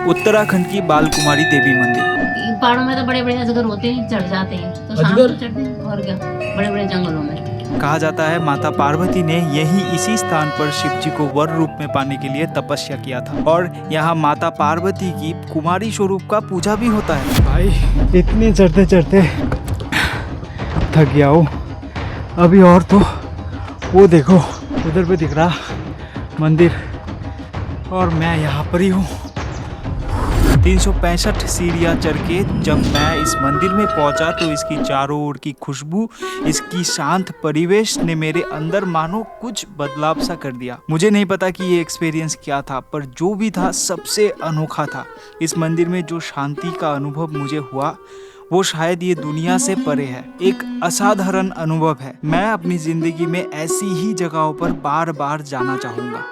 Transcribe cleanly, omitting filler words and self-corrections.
उत्तराखंड की बालकुमारी देवी मंदिर। पहाड़ों में तो बड़े बड़े अजगर होते हैं, चढ़ जाते हैं, तो शाम को चढ़ते हैं और क्या, बड़े बड़े जंगलों में। कहा जाता है माता पार्वती ने यही इसी स्थान पर शिव जी को वर रूप में पाने के लिए तपस्या किया था और यहाँ माता पार्वती की कुमारी स्वरूप का पूजा भी होता है। भाई इतने चढ़ते चढ़ते थक गया हूँ अभी। और तो वो देखो उधर पे दिख रहा मंदिर और मैं यहाँ पर ही हूँ। 365 सीढ़ियाँ चढ़ के जब मैं इस मंदिर में पहुंचा तो इसकी चारों ओर की खुशबू, इसकी शांत परिवेश ने मेरे अंदर मानो कुछ बदलाव सा कर दिया। मुझे नहीं पता कि ये एक्सपीरियंस क्या था, पर जो भी था सबसे अनोखा था। इस मंदिर में जो शांति का अनुभव मुझे हुआ वो शायद ये दुनिया से परे है, एक असाधारण अनुभव है। मैं अपनी जिंदगी में ऐसी ही जगहों पर बार बार जाना चाहूँगा।